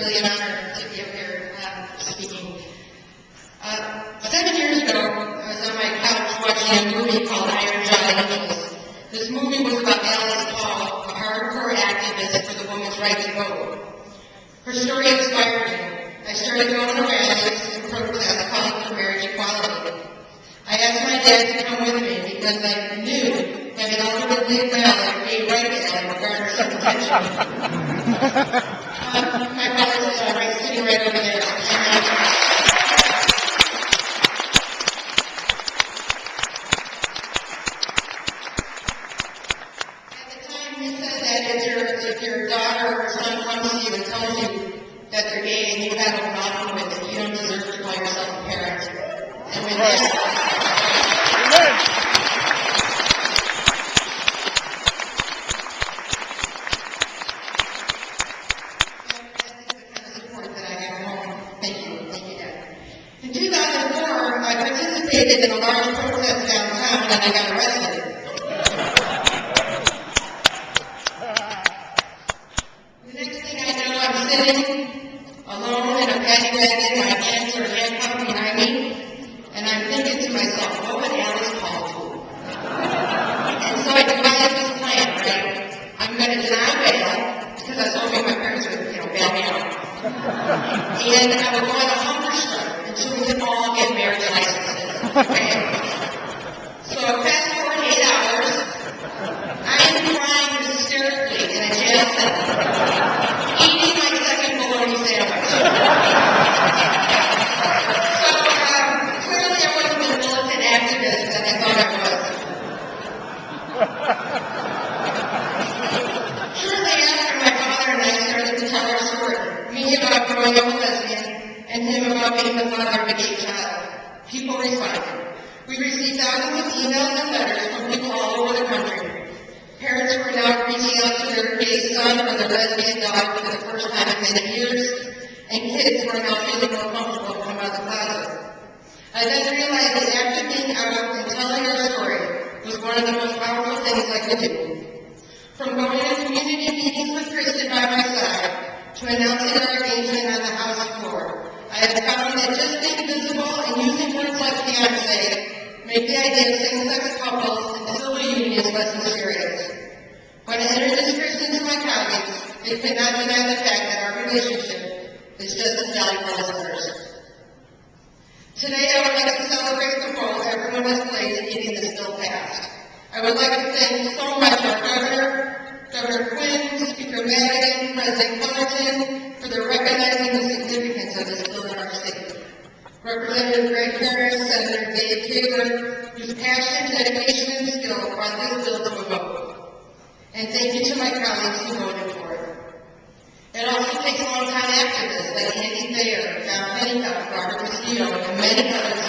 really an honor to be up here speaking. 7 years ago, I was on my couch watching a movie called Iron Giant Angels. This movie was about Alice Paul, a hardcore activist for the women's right to vote. Her story inspired me. I started going to rallies and protests calling for marriage equality. I asked my dad to come with me because I knew having ultimately valid gay right to have regardless of intention. My father is sitting right over there. If your daughter or son comes to you and tells you that they're gay and you have a problem with it, you don't deserve to call yourself a parent. And when that's the kind of support that I have at home. Thank you, Dad. In 2004, I participated in a large protest downtown and I got arrested. Sitting alone in a paddy wagon, my hands are handcuffed behind me, and I'm thinking to myself, what would Alice Paul do? And so I devised this plan, right? I'm going to deny bail, because I was hoping my parents would, bail me out. And I would go on a hunger strike until we could all get marriage licenses, okay? So fast forward 8 hours, I am crying hysterically in a jail cell. Eating my second bologna sandwich. So clearly I wasn't the militant activist that I thought I was. Shortly after, my father and I started to tell our story. Me about growing up a lesbian, and him about being the father of a gay child. People responded. We received thousands of emails and letters from people all over the country. Parents were now reaching out to their gay son or their lesbian daughter for the first time in many years, and kids were now feeling more comfortable to come out of the closet. I then realized that after being out and telling our story was one of the most powerful things I could do. From going to community meetings with Kristen by my side to announcing our engagement on the House floor, I have found that just being visible and using words like fiancé make the idea of same-sex couples and civil unions less mysterious. When I introduced Kristen to my colleagues, they could not deny the fact that our relationship is just as valuable as hers. Today, I would like to celebrate the role everyone has played in getting this bill passed. I would like to thank so much our Governor Quinn, Speaker Madigan, President Fullerton, for their recognizing the significance of this bill in our state. Representative Greg Harris, Senator Dave Taylor, whose passion, dedication, and skill brought this bill to a vote. And thank you to my colleagues who voted for it. It also takes long-time activists like Andy Thayer, John Pennycutt, Robert Castillo, and many others.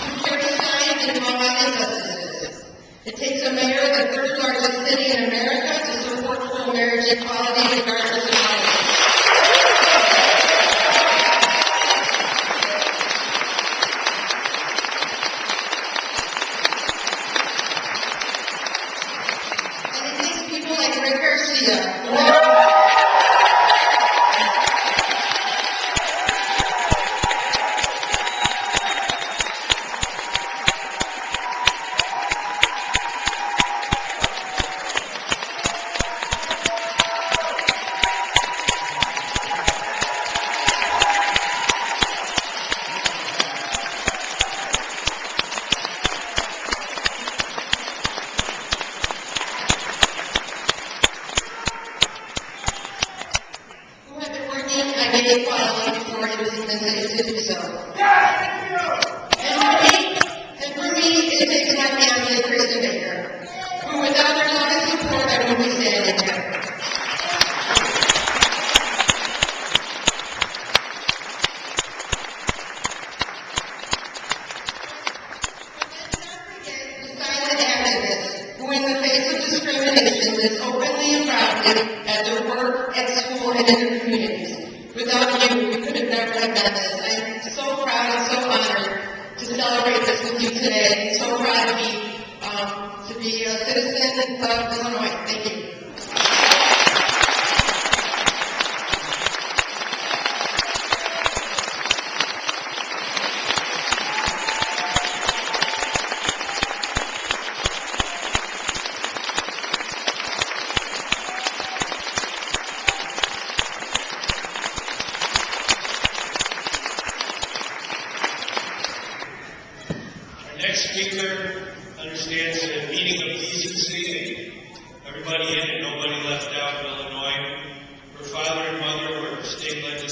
To carry signs and call out injustices. It takes a mayor of the third largest city in America to support full marriage equality regardless of politics. And it takes people like Rick Garcia, equality before it was even safe to do so. And for me, it takes my fiancée, Kristen Baker, who without her love and support, I wouldn't be standing here. The silent activist who, in the face of discrimination, lives openly and proudly at their work, at school, and in their communities. Without you, we could have never have done this. I'm so proud and so honored to celebrate this with you today. So proud to be a citizen of Illinois. Thank you. Our next speaker understands the meaning of decency. Everybody in and nobody left out in Illinois. Her father and mother were state legislators.